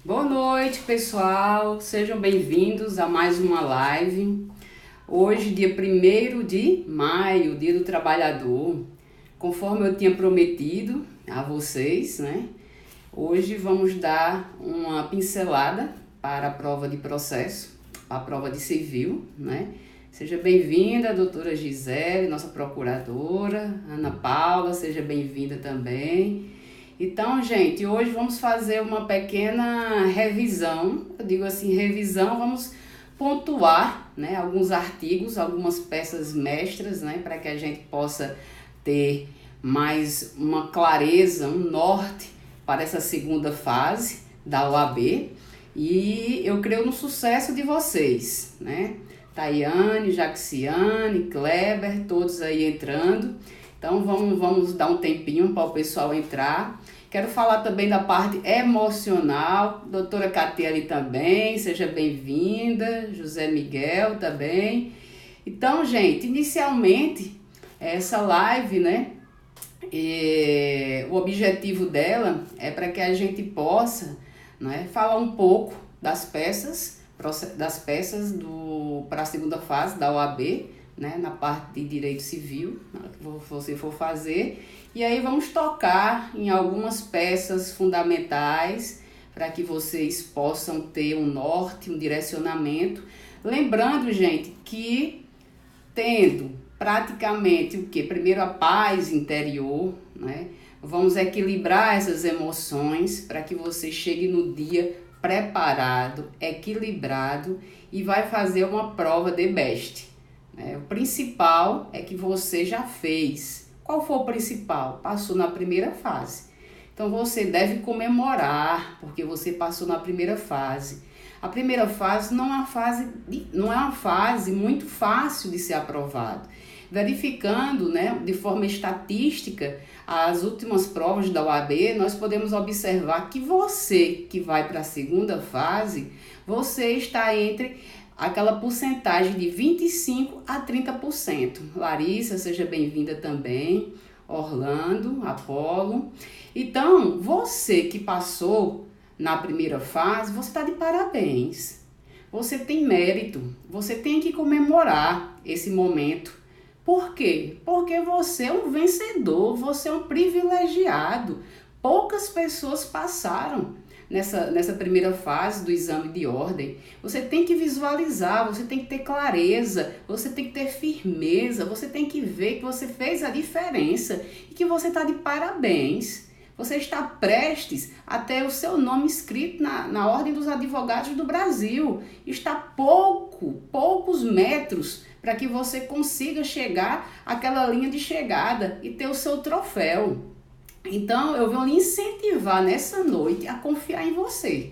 Boa noite, pessoal. Sejam bem-vindos a mais uma live. Hoje, dia 1º de maio, Dia do Trabalhador. Conforme eu tinha prometido a vocês, né? Hoje vamos dar uma pincelada para a prova de processo, a prova de civil, né? Seja bem-vinda, doutora Gisele, nossa procuradora, Ana Paula, seja bem-vinda também. Então, gente, hoje vamos fazer uma pequena revisão. Eu digo assim, revisão, vamos pontuar, né, alguns artigos, algumas peças mestras, né, para que a gente possa ter mais uma clareza, um norte para essa segunda fase da OAB. E eu creio no sucesso de vocês, né? Tayane, Jaxiane, Kleber, todos aí entrando. Então vamos dar um tempinho para o pessoal entrar. Quero falar também da parte emocional. Doutora Catiele também, seja bem-vinda. José Miguel também. Então, gente, inicialmente, essa live, né? O objetivo dela é para que a gente possa, né, falar um pouco das peças para a segunda fase da OAB, né, na parte de direito civil, que você for fazer, e aí vamos tocar em algumas peças fundamentais para que vocês possam ter um norte, um direcionamento. Lembrando, gente, que tendo praticamente o que? Primeiro a paz interior, né? Vamos equilibrar essas emoções para que você chegue no dia preparado, equilibrado e vai fazer uma prova de best. O principal é que você já fez. Qual foi o principal? Passou na primeira fase. Então você deve comemorar, porque você passou na primeira fase. A primeira fase não é uma fase muito fácil de ser aprovado. Verificando, né, de forma estatística as últimas provas da OAB, nós podemos observar que você que vai para a segunda fase, você está entre aquela porcentagem de 25% a 30%. Larissa, seja bem-vinda também. Orlando, Apolo. Então, você que passou na primeira fase, você está de parabéns. Você tem mérito. Você tem que comemorar esse momento. Por quê? Porque você é um vencedor, você é um privilegiado. Poucas pessoas passaram nessa primeira fase do exame de ordem. Você tem que visualizar, você tem que ter clareza, você tem que ter firmeza, você tem que ver que você fez a diferença e que você está de parabéns. Você está prestes a ter o seu nome escrito na Ordem dos Advogados do Brasil. Está poucos metros para que você consiga chegar àquela linha de chegada e ter o seu troféu. Então, eu vou lhe incentivar nessa noite a confiar em você.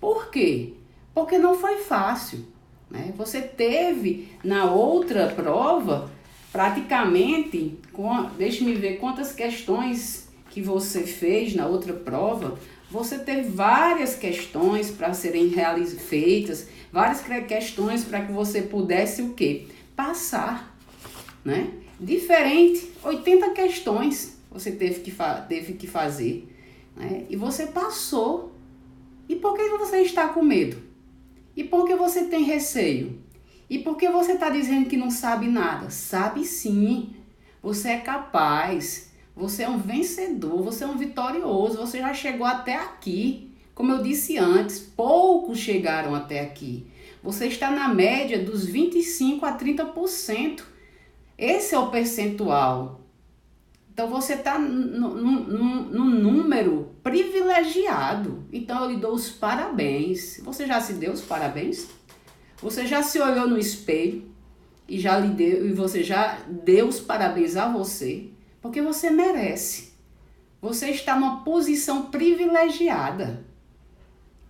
Por quê? Porque não foi fácil, né? Você teve na outra prova, praticamente, deixe-me ver quantas questões que você fez na outra prova. Você teve várias questões para serem feitas, várias questões para que você pudesse o quê? Passar, né? Diferente, 80 questões você teve que fazer, né? E você passou. E por que você está com medo? E por que você tem receio? E por que você está dizendo que não sabe nada? Sabe sim, você é capaz, você é um vencedor, você é um vitorioso, você já chegou até aqui. Como eu disse antes, poucos chegaram até aqui. Você está na média dos 25% a 30%. Esse é o percentual. Então, você está num número privilegiado. Então, eu lhe dou os parabéns. Você já se deu os parabéns? Você já se olhou no espelho e você já deu os parabéns a você? Porque você merece. Você está numa posição privilegiada.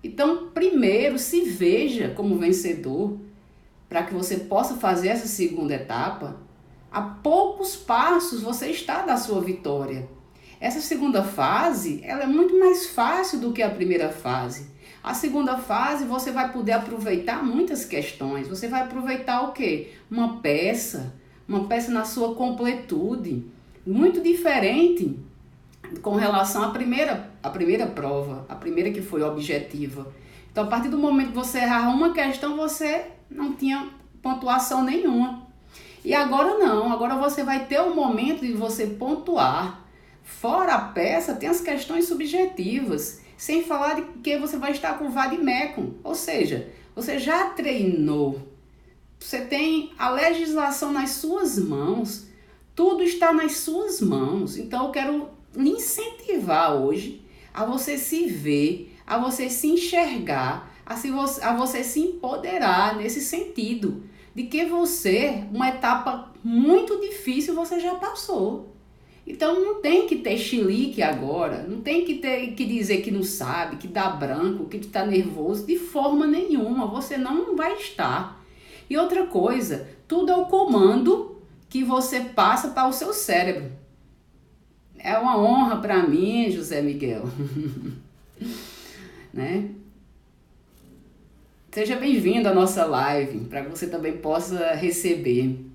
Então, primeiro, se veja como vencedor para que você possa fazer essa segunda etapa. A poucos passos você está da sua vitória. Essa segunda fase, ela é muito mais fácil do que a primeira fase. A segunda fase você vai poder aproveitar muitas questões. Você vai aproveitar o quê? Uma peça na sua completude. Muito diferente com relação à primeira prova, a primeira que foi objetiva. Então, a partir do momento que você errar uma questão, você não tinha pontuação nenhuma. E agora não, agora você vai ter um momento de você pontuar. Fora a peça, tem as questões subjetivas, sem falar de que você vai estar com o vade-mecum, ou seja, você já treinou, você tem a legislação nas suas mãos, tudo está nas suas mãos. Então eu quero lhe incentivar hoje a você se ver, a você se enxergar, a você se empoderar nesse sentido, de que você, uma etapa muito difícil, você já passou. Então não tem que ter chilique agora, não tem que dizer que não sabe, que dá branco, que está nervoso, de forma nenhuma, você não vai estar. E outra coisa, tudo é o comando que você passa para o seu cérebro. É uma honra para mim, José Miguel. Né? Seja bem-vindo à nossa live, para que você também possa receber.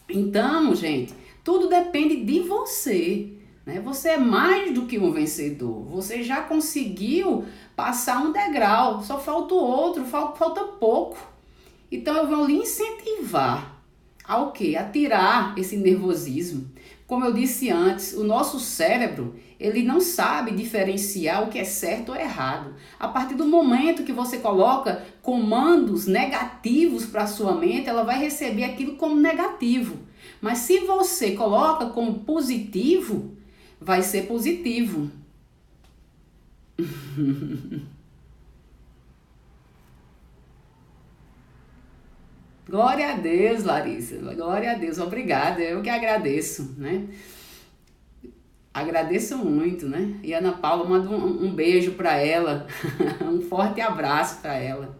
Então, gente, tudo depende de você, né? Você é mais do que um vencedor. Você já conseguiu passar um degrau, só falta o outro, falta pouco. Então eu vou lhe incentivar ao quê? A tirar esse nervosismo. Como eu disse antes, o nosso cérebro, ele não sabe diferenciar o que é certo ou errado. A partir do momento que você coloca comandos negativos para a sua mente, ela vai receber aquilo como negativo. Mas se você coloca como positivo, vai ser positivo. Glória a Deus, Larissa. Glória a Deus. Obrigada. Eu que agradeço, né? Agradeço muito, né? E Ana Paula, manda um beijo para ela. Um forte abraço para ela.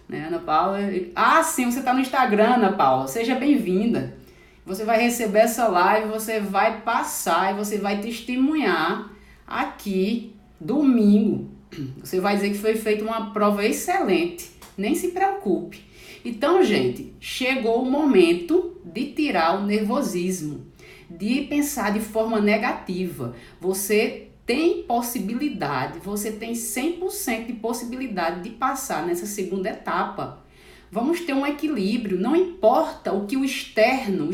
Né, Ana Paula? Ah, sim, você está no Instagram, Ana Paula. Seja bem-vinda. Você vai receber essa live, você vai passar e você vai testemunhar aqui, domingo. Você vai dizer que foi feita uma prova excelente. Nem se preocupe. Então, gente, chegou o momento de tirar o nervosismo, de pensar de forma negativa. Você tem possibilidade, você tem 100% de possibilidade de passar nessa segunda etapa. Vamos ter um equilíbrio, não importa o que o externo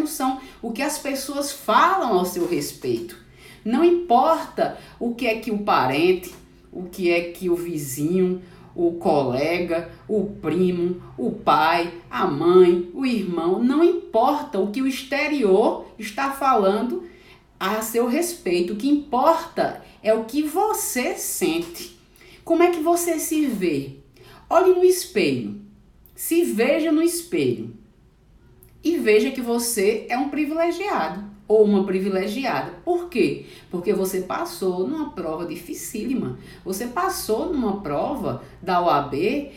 são o que as pessoas falam ao seu respeito. Não importa o que é que o parente, o que é que o vizinho, o colega, o primo, o pai, a mãe, o irmão, não importa o que o exterior está falando a seu respeito. O que importa é o que você sente. Como é que você se vê? Olhe no espelho. Se veja no espelho e veja que você é um privilegiado ou uma privilegiada. Por quê? Porque você passou numa prova dificílima. Você passou numa prova da OAB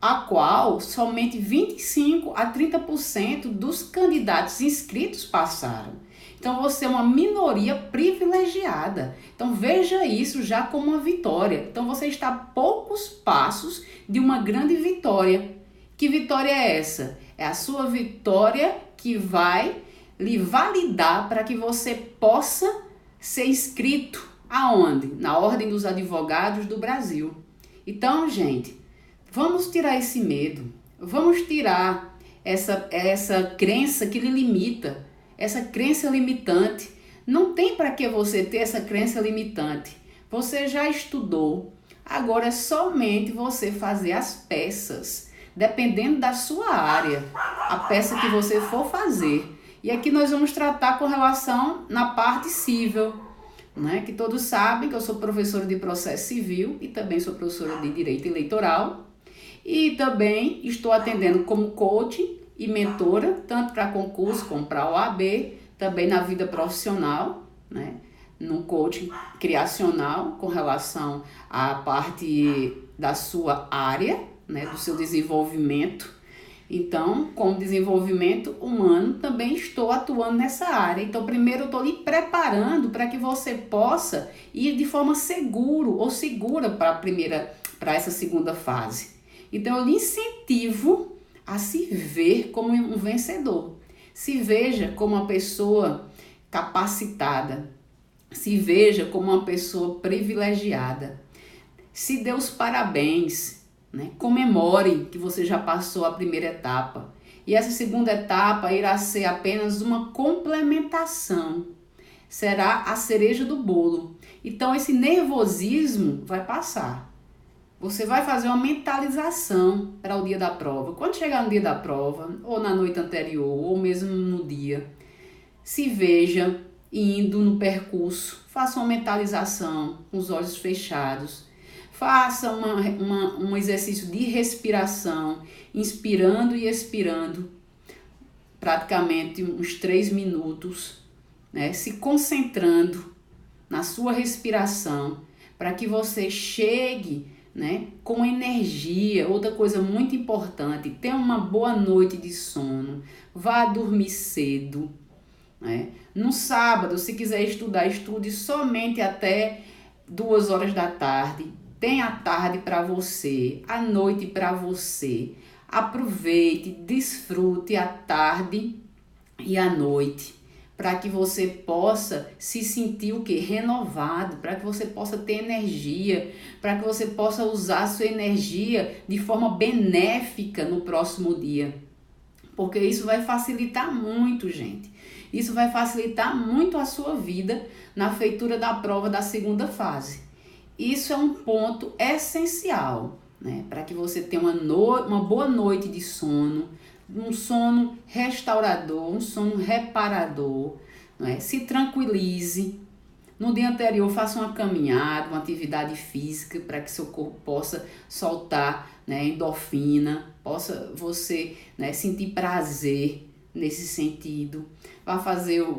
a qual somente 25 a 30% dos candidatos inscritos passaram. Então você é uma minoria privilegiada. Então veja isso já como uma vitória. Então você está a poucos passos de uma grande vitória. Que vitória é essa? É a sua vitória que vai lhe validar para que você possa ser inscrito aonde? Na Ordem dos Advogados do Brasil. Então, gente, vamos tirar esse medo. Vamos tirar essa crença que lhe limita, essa crença limitante. Não tem para que você ter essa crença limitante. Você já estudou. Agora é somente você fazer as peças, dependendo da sua área, a peça que você for fazer. E aqui nós vamos tratar com relação na parte civil, né? Que todos sabem que eu sou professora de processo civil e também sou professora de direito eleitoral. E também estou atendendo como coach e mentora, tanto para concurso como para a OAB, também na vida profissional, né? No coaching criacional com relação à parte da sua área, né? Do seu desenvolvimento. Então, com desenvolvimento humano, também estou atuando nessa área. Então, primeiro eu estou lhe preparando para que você possa ir de forma segura para essa segunda fase. Então, eu lhe incentivo a se ver como um vencedor. Se veja como uma pessoa capacitada. Se veja como uma pessoa privilegiada. Se dê os parabéns, né? Comemore que você já passou a primeira etapa. E essa segunda etapa irá ser apenas uma complementação. Será a cereja do bolo. Então esse nervosismo vai passar. Você vai fazer uma mentalização para o dia da prova. Quando chegar no dia da prova, ou na noite anterior, ou mesmo no dia, se veja indo no percurso. Faça uma mentalização com os olhos fechados. Faça um exercício de respiração, inspirando e expirando, praticamente uns 3 minutos, né? Se concentrando na sua respiração, para que você chegue, né, com energia. Outra coisa muito importante, tenha uma boa noite de sono, vá dormir cedo, né? No sábado, se quiser estudar, estude somente até 2 horas da tarde. Tem a tarde para você, a noite para você. Aproveite, desfrute a tarde e a noite, para que você possa se sentir o quê? Renovado, para que você possa ter energia, para que você possa usar a sua energia de forma benéfica no próximo dia. Porque isso vai facilitar muito, gente. Isso vai facilitar muito a sua vida na feitura da prova da segunda fase. Isso é um ponto essencial, né? Para que você tenha uma boa noite de sono, um sono restaurador, um sono reparador, não é? Se tranquilize. No dia anterior, faça uma caminhada, uma atividade física, para que seu corpo possa soltar, né, endorfina, possa você, né, sentir prazer nesse sentido. Vá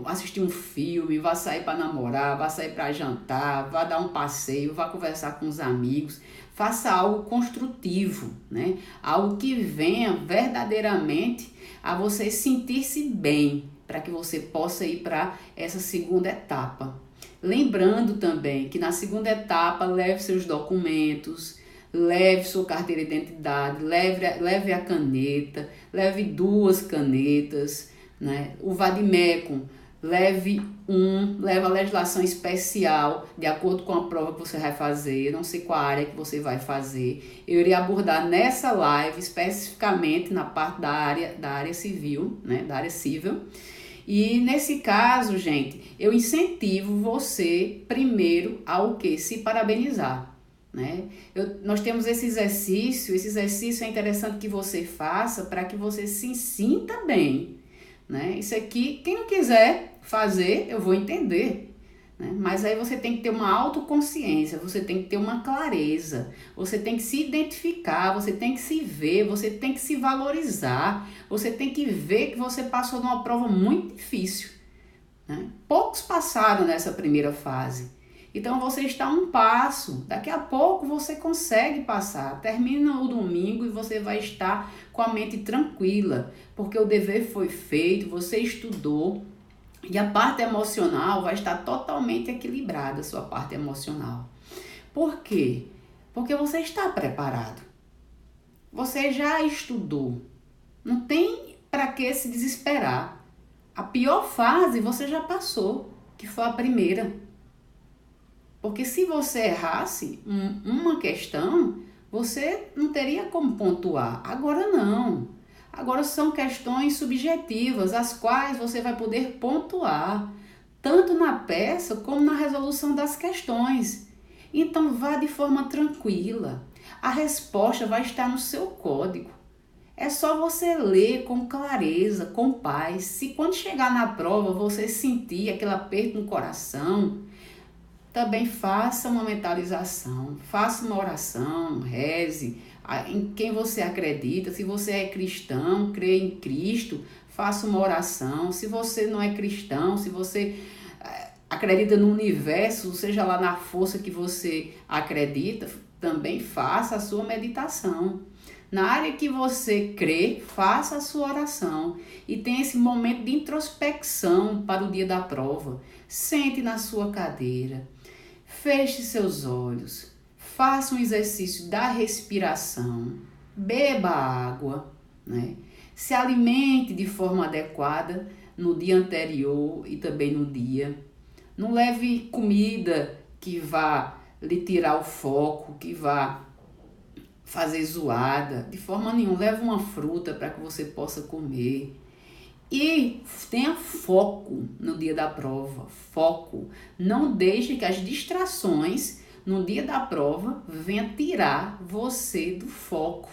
assistir um filme, vá sair para namorar, vá sair para jantar, vá dar um passeio, vá conversar com os amigos. Faça algo construtivo, né? Algo que venha verdadeiramente a você sentir-se bem, para que você possa ir para essa segunda etapa. Lembrando também que na segunda etapa, leve seus documentos, leve sua carteira de identidade, leve a caneta, leve 2 canetas, né? O vade-mecum, leve a legislação especial de acordo com a prova que você vai fazer. Eu não sei qual área que você vai fazer. Eu irei abordar nessa live especificamente na parte da área civil, né? Da área civil. E nesse caso, gente, eu incentivo você primeiro ao que? Se parabenizar, né? Nós temos esse exercício é interessante que você faça para que você se sinta bem, né? Isso aqui, quem não quiser fazer, eu vou entender, né? Mas aí você tem que ter uma autoconsciência, você tem que ter uma clareza, você tem que se identificar, você tem que se ver, você tem que se valorizar, você tem que ver que você passou numa prova muito difícil, né? Poucos passaram nessa primeira fase, então você está a um passo, daqui a pouco você consegue passar, termina o domingo e você vai estar com a mente tranquila, porque o dever foi feito, você estudou. E a parte emocional vai estar totalmente equilibrada, a sua parte emocional. Por quê? Porque você está preparado. Você já estudou. Não tem para que se desesperar. A pior fase você já passou, que foi a primeira. Porque se você errasse uma questão, você não teria como pontuar. Agora não. Agora são questões subjetivas, as quais você vai poder pontuar, tanto na peça como na resolução das questões. Então vá de forma tranquila, a resposta vai estar no seu código. É só você ler com clareza, com paz. Se quando chegar na prova você sentir aquele aperto no coração, também faça uma mentalização, faça uma oração, reze em quem você acredita. Se você é cristão, crê em Cristo, faça uma oração. Se você não é cristão, se você acredita no universo, seja lá na força que você acredita, também faça a sua meditação. Na área que você crê, faça a sua oração e tenha esse momento de introspecção para o dia da prova. Sente na sua cadeira. Feche seus olhos, faça um exercício da respiração, beba água, né? Se alimente de forma adequada no dia anterior e também no dia. Não leve comida que vá lhe tirar o foco, que vá fazer zoada. De forma nenhuma, leve uma fruta para que você possa comer. E tenha foco no dia da prova, foco. Não deixe que as distrações no dia da prova venham tirar você do foco.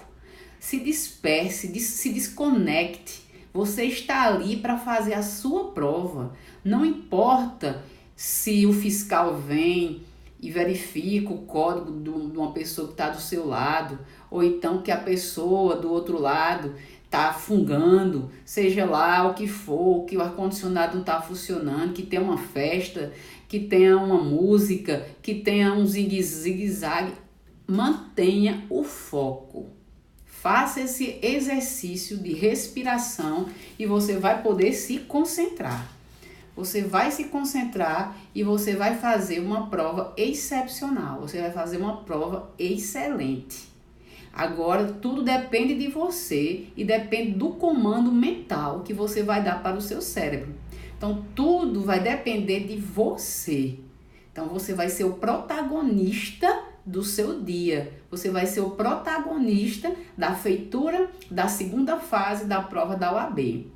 Se disperse, se desconecte. Você está ali para fazer a sua prova. Não importa se o fiscal vem e verifica o código de uma pessoa que está do seu lado, ou então que a pessoa do outro lado está fungando, seja lá o que for, que o ar-condicionado não está funcionando, que tem uma festa, que tenha uma música, que tenha um zigue-zague. Mantenha o foco. Faça esse exercício de respiração e você vai poder se concentrar. Você vai se concentrar e você vai fazer uma prova excepcional. Você vai fazer uma prova excelente. Agora, tudo depende de você e depende do comando mental que você vai dar para o seu cérebro. Então, tudo vai depender de você. Então, você vai ser o protagonista do seu dia. Você vai ser o protagonista da feitura da segunda fase da prova da OAB.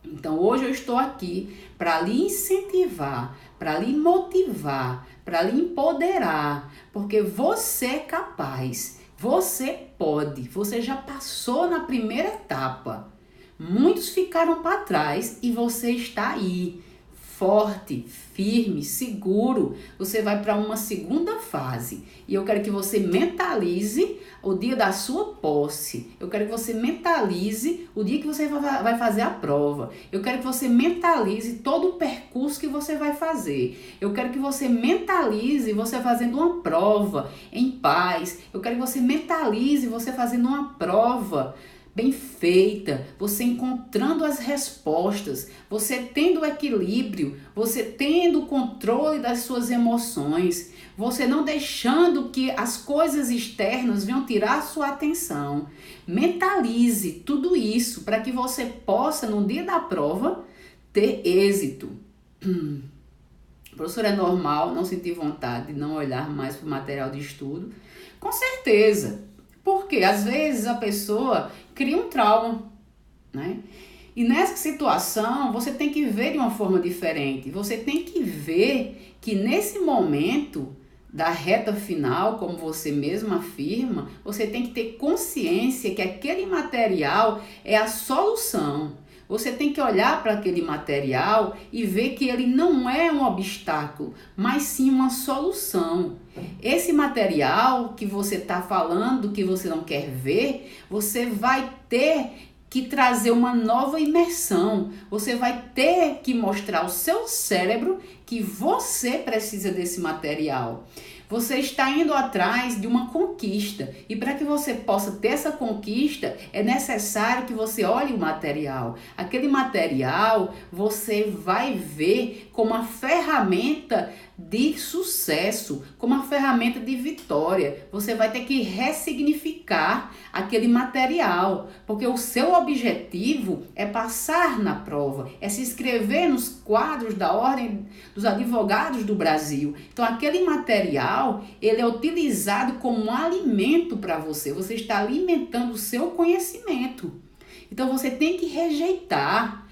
Então, hoje eu estou aqui para lhe incentivar, para lhe motivar, para lhe empoderar, porque você é capaz, você pode, você já passou na primeira etapa. Muitos ficaram para trás e você está aí, forte, firme, seguro. Você vai para uma segunda fase. E eu quero que você mentalize o dia da sua posse. Eu quero que você mentalize o dia que você vai fazer a prova. Eu quero que você mentalize todo o percurso que você vai fazer. Eu quero que você mentalize você fazendo uma prova em paz. Eu quero que você mentalize você fazendo uma prova bem feita, você encontrando as respostas, você tendo o equilíbrio, você tendo o controle das suas emoções, você não deixando que as coisas externas venham tirar a sua atenção. Mentalize tudo isso para que você possa, no dia da prova, ter êxito. Professor, é normal não sentir vontade de não olhar mais para o material de estudo? Com certeza. Porque às vezes a pessoa cria um trauma, né? E nessa situação você tem que ver de uma forma diferente. Você tem que ver que nesse momento da reta final, como você mesmo afirma, você tem que ter consciência que aquele material é a solução. Você tem que olhar para aquele material e ver que ele não é um obstáculo, mas sim uma solução. Esse material que você está falando, que você não quer ver, você vai ter que trazer uma nova imersão. Você vai ter que mostrar ao seu cérebro que você precisa desse material. Você está indo atrás de uma conquista e para que você possa ter essa conquista é necessário que você olhe o material. Aquele material você vai ver como uma ferramenta de sucesso, como uma ferramenta de vitória. Você vai ter que ressignificar aquele material, porque o seu objetivo é passar na prova, é se inscrever nos quadros da Ordem dos Advogados do Brasil. Então aquele material, ele é utilizado como um alimento para você. Você está alimentando o seu conhecimento. Então você tem que rejeitar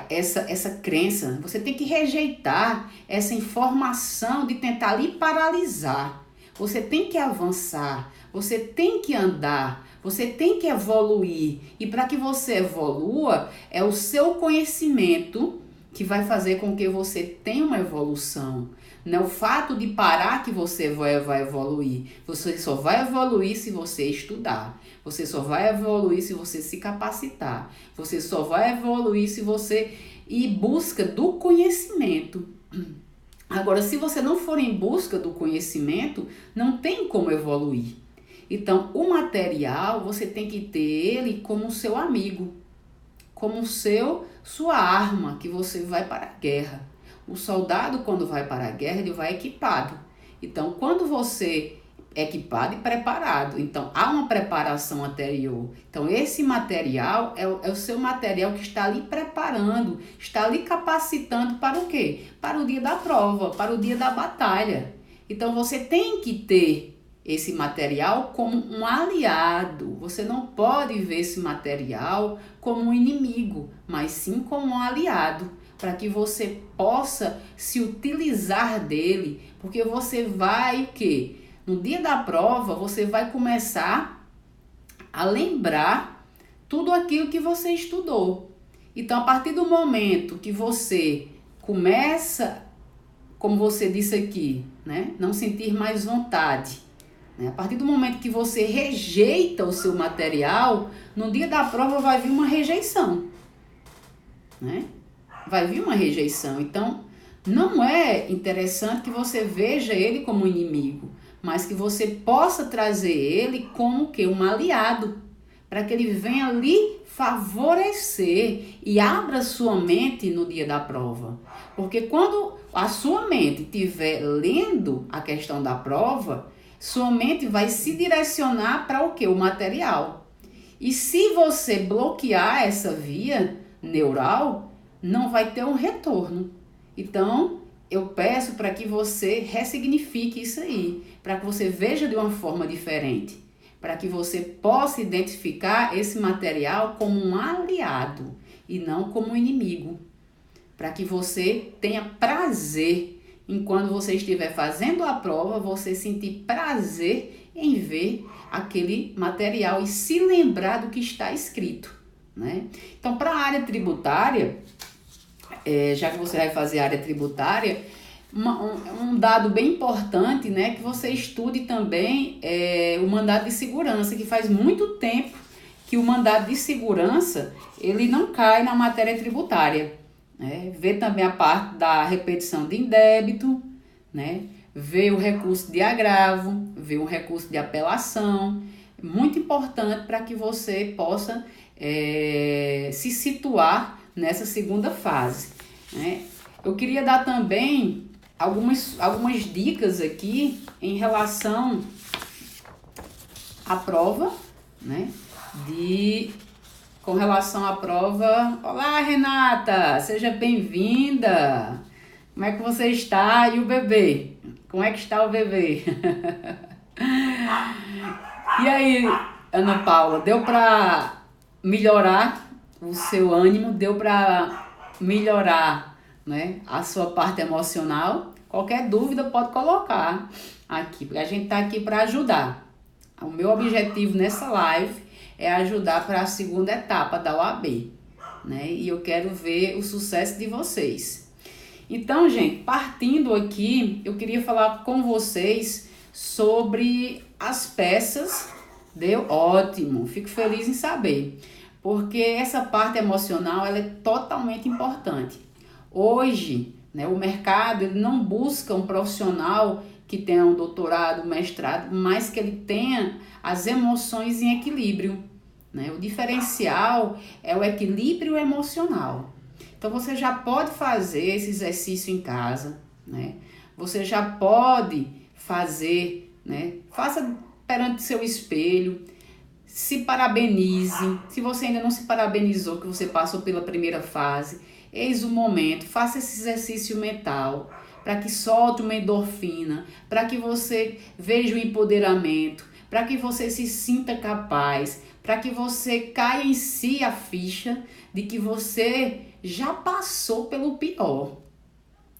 essa crença, você tem que rejeitar essa informação de tentar lhe paralisar. Você tem que avançar, você tem que andar, você tem que evoluir. E para que você evolua, é o seu conhecimento que vai fazer com que você tenha uma evolução. Não é o fato de parar que você vai evoluir. Você só vai evoluir se você estudar. Você só vai evoluir se você se capacitar. Você só vai evoluir se você ir em busca do conhecimento. Agora, se você não for em busca do conhecimento, não tem como evoluir. Então, o material, você tem que ter ele como seu amigo, como sua arma que você vai para a guerra. O soldado, quando vai para a guerra, ele vai equipado. Então, quando você equipado e preparado. Então, há uma preparação anterior. Então, esse material é o seu material que está ali preparando, está ali capacitando para o quê? Para o dia da prova, para o dia da batalha. Então, você tem que ter esse material como um aliado. Você não pode ver esse material como um inimigo, mas sim como um aliado, para que você possa se utilizar dele, porque você vai o quê? No dia da prova, você vai começar a lembrar tudo aquilo que você estudou. Então, a partir do momento que você começa, como você disse aqui, né, não sentir mais vontade, né, a partir do momento que você rejeita o seu material, no dia da prova vai vir uma rejeição, né? Vai vir uma rejeição. Então, não é interessante que você veja ele como um inimigo, mas que você possa trazer ele como que um aliado, para que ele venha lhe favorecer e abra sua mente no dia da prova. Porque quando a sua mente estiver lendo a questão da prova, sua mente vai se direcionar para o que? O material. E se você bloquear essa via neural, não vai ter um retorno. Então, eu peço para que você ressignifique isso aí, para que você veja de uma forma diferente, para que você possa identificar esse material como um aliado e não como um inimigo, para que você tenha prazer enquanto você estiver fazendo a prova, você sentir prazer em ver aquele material e se lembrar do que está escrito, né? Então, para a área tributária, já que você vai fazer a área tributária, um dado bem importante, né, que você estude também o mandado de segurança, que faz muito tempo que o mandado de segurança ele não cai na matéria tributária, né? Vê também a parte da repetição de indébito, né? Vê o recurso de agravo, vê o recurso de apelação, muito importante para que você possa se situar nessa segunda fase, né? Eu queria dar também algumas dicas aqui em relação à prova, né? Com relação à prova. Olá, Renata, seja bem-vinda. Como é que você está? E o bebê? Como é que está o bebê? E aí, Ana Paula, deu para melhorar o seu ânimo? Deu para melhorar, né, a sua parte emocional? Qualquer dúvida pode colocar aqui, porque a gente está aqui para ajudar. O meu objetivo nessa live é ajudar para a segunda etapa da OAB, né? E eu quero ver o sucesso de vocês. Então, gente, partindo aqui, eu queria falar com vocês sobre as peças. Deu? Ótimo, fico feliz em saber, porque essa parte emocional ela é totalmente importante. Hoje, né, o mercado ele não busca um profissional que tenha um doutorado, um mestrado, mas que ele tenha as emoções em equilíbrio, né? O diferencial é o equilíbrio emocional. Então, você já pode fazer esse exercício em casa, né? Você já pode fazer, né? Faça perante seu espelho, se parabenize. Se você ainda não se parabenizou, que você passou pela primeira fase, eis o momento, faça esse exercício mental, para que solte uma endorfina, para que você veja o empoderamento, para que você se sinta capaz, para que você caia em si a ficha de que você já passou pelo pior.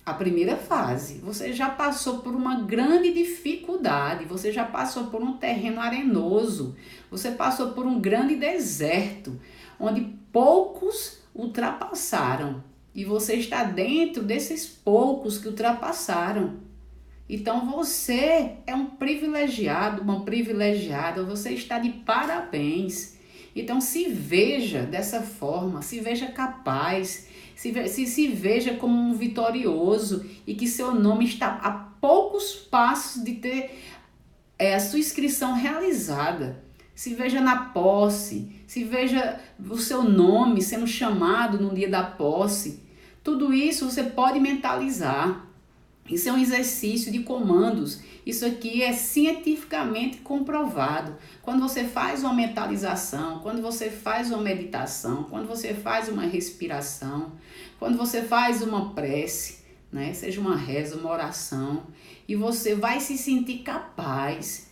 A primeira fase, você já passou por uma grande dificuldade, você já passou por um terreno arenoso, você passou por um grande deserto, onde poucos ultrapassaram. E você está dentro desses poucos que ultrapassaram. Então você é um privilegiado, uma privilegiada, você está de parabéns. Então se veja dessa forma, se veja capaz, se veja como um vitorioso e que seu nome está a poucos passos de ter a sua inscrição realizada. Se veja na posse, se veja o seu nome sendo chamado no dia da posse. Tudo isso você pode mentalizar. Isso é um exercício de comandos. Isso aqui é cientificamente comprovado. Quando você faz uma mentalização, quando você faz uma meditação, quando você faz uma respiração, quando você faz uma prece, né? Seja uma reza, uma oração, e você vai se sentir capaz,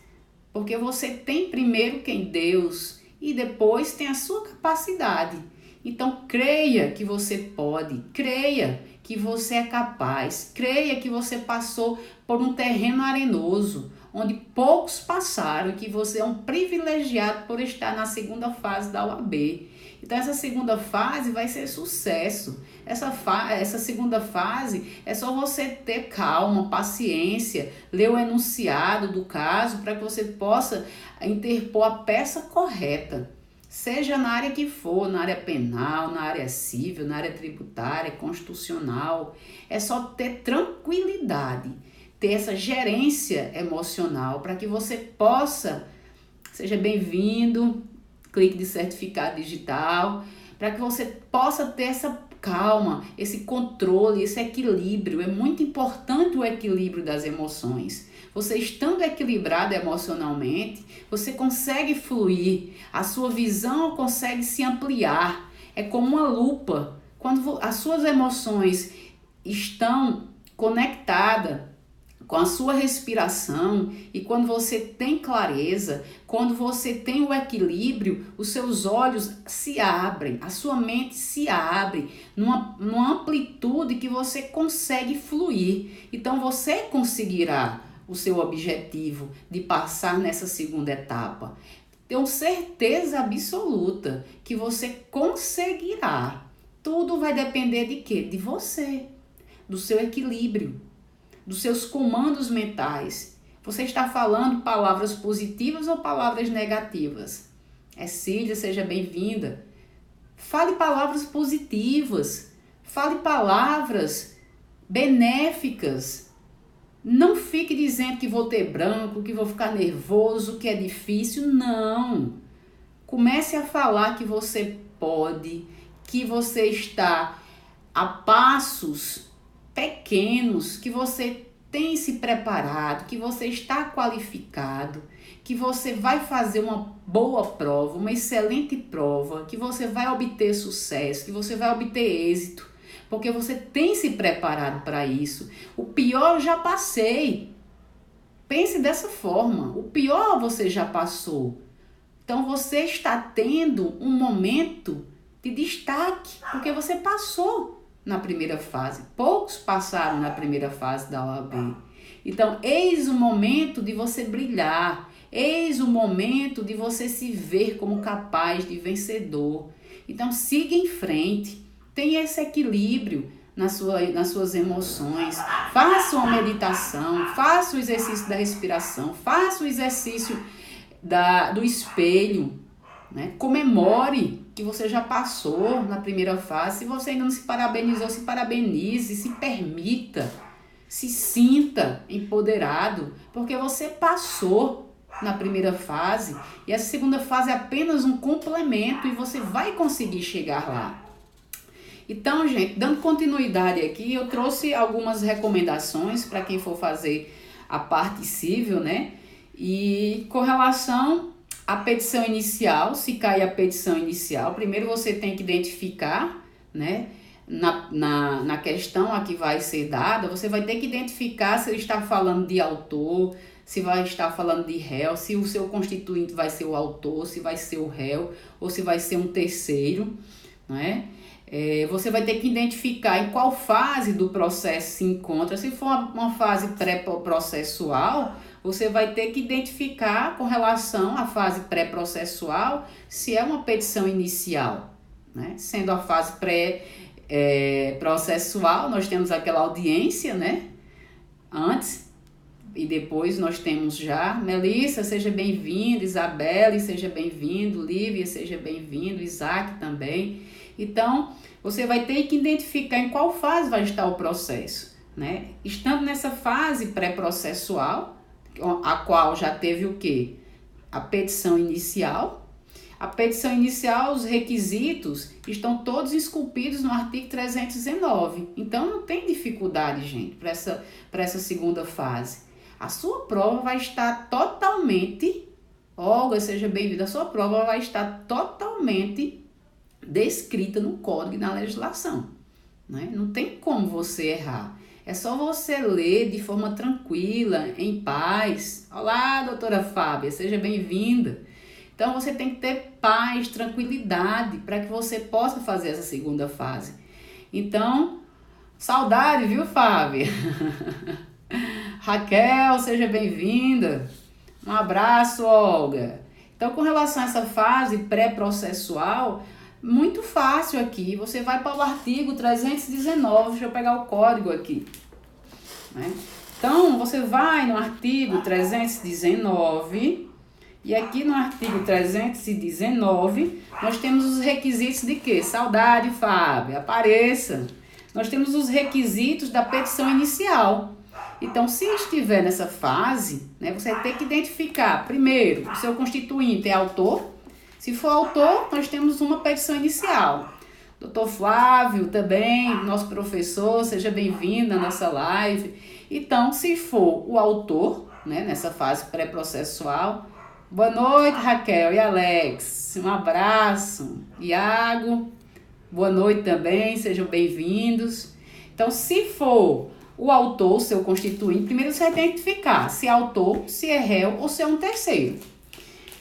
porque você tem primeiro quem Deus e depois tem a sua capacidade. Então creia que você pode, creia que você é capaz, creia que você passou por um terreno arenoso, onde poucos passaram, e que você é um privilegiado por estar na segunda fase da UAB. Então essa segunda fase vai ser sucesso. Essa segunda fase é só você ter calma, paciência, ler o enunciado do caso para que você possa interpor a peça correta. Seja na área que for, na área penal, na área civil, na área tributária, constitucional, é só ter tranquilidade, ter essa gerência emocional para que você possa, seja bem-vindo, clique de certificado digital, para que você possa ter essa calma, esse controle, esse equilíbrio. É muito importante o equilíbrio das emoções. Você estando equilibrado emocionalmente, você consegue fluir, a sua visão consegue se ampliar. É como uma lupa. Quando as suas emoções estão conectadas com a sua respiração, e quando você tem clareza, quando você tem o equilíbrio, os seus olhos se abrem, a sua mente se abre numa amplitude que você consegue fluir. Então você conseguirá o seu objetivo de passar nessa segunda etapa. Tenho certeza absoluta que você conseguirá. Tudo vai depender de quê? De você, do seu equilíbrio, dos seus comandos mentais. Você está falando palavras positivas ou palavras negativas? Cília, seja bem-vinda. Fale palavras positivas. Fale palavras benéficas. Não fique dizendo que vou ter branco, que vou ficar nervoso, que é difícil. Não. Comece a falar que você pode, que você está a passos pequenos, que você tem se preparado, que você está qualificado, que você vai fazer uma boa prova, uma excelente prova, que você vai obter sucesso, que você vai obter êxito, porque você tem se preparado para isso. O pior eu já passei. Pense dessa forma, o pior você já passou. Então você está tendo um momento de destaque, porque você passou na primeira fase. Poucos passaram na primeira fase da OAB. Então, eis o momento de você brilhar. Eis o momento de você se ver como capaz de vencedor. Então, siga em frente. Tenha esse equilíbrio nas suas emoções. Faça uma meditação. Faça o exercício da respiração. Faça o exercício do espelho. Né? Comemore que você já passou na primeira fase. Se você ainda não se parabenizou, se parabenize, se permita, se sinta empoderado, porque você passou na primeira fase e a segunda fase é apenas um complemento e você vai conseguir chegar lá. Então, gente, dando continuidade aqui, eu trouxe algumas recomendações para quem for fazer a parte civil, né? E com relação a petição inicial, se cair a petição inicial, primeiro você tem que identificar, né, na questão a que vai ser dada, você vai ter que identificar se ele está falando de autor, se vai estar falando de réu, se o seu constituinte vai ser o autor, se vai ser o réu, ou se vai ser um terceiro, né? Você vai ter que identificar em qual fase do processo se encontra. Se for uma fase pré-processual, você vai ter que identificar com relação à fase pré-processual se é uma petição inicial, né? Sendo a fase pré-processual, nós temos aquela audiência, né? Antes, e depois nós temos já Melissa, seja bem-vinda, Isabelle, seja bem-vindo, Lívia, seja bem-vindo, Isaac também. Então, você vai ter que identificar em qual fase vai estar o processo, né? Estando nessa fase pré-processual, a qual já teve o quê? A petição inicial. A petição inicial, os requisitos estão todos esculpidos no artigo 319. Então, não tem dificuldade, gente, para essa segunda fase. A sua prova vai estar totalmente, Olga, seja bem-vinda, a sua prova vai estar totalmente descrita no código e na legislação, né? Não tem como você errar. É só você ler de forma tranquila, em paz. Olá, doutora Fábia, seja bem-vinda. Então, você tem que ter paz, tranquilidade, para que você possa fazer essa segunda fase. Então, saudade, viu, Fábia? Raquel, seja bem-vinda. Um abraço, Olga. Então, com relação a essa fase pré-processual, muito fácil aqui. Você vai para o artigo 319, deixa eu pegar o código aqui, né? Então, você vai no artigo 319... E aqui no artigo 319, nós temos os requisitos de quê? Saudade, Fábio, apareça. Nós temos os requisitos da petição inicial. Então, se estiver nessa fase, né, você tem que identificar, primeiro, o seu constituinte é autor. Se for autor, nós temos uma petição inicial. Doutor Flávio, também, nosso professor, seja bem-vindo à nossa live. Então, se for o autor, né, nessa fase pré-processual... Boa noite, Raquel e Alex. Um abraço. Iago, boa noite também, sejam bem-vindos. Então, se for o autor, seu constituinte, primeiro você vai identificar se é autor, se é réu ou se é um terceiro.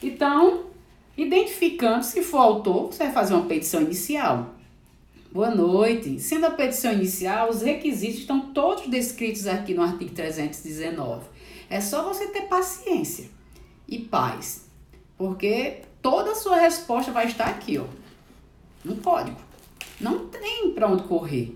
Então, identificando se for autor, você vai fazer uma petição inicial. Boa noite. Sendo a petição inicial, os requisitos estão todos descritos aqui no artigo 319. É só você ter paciência e paz, porque toda a sua resposta vai estar aqui, ó, no código. Não tem para onde correr.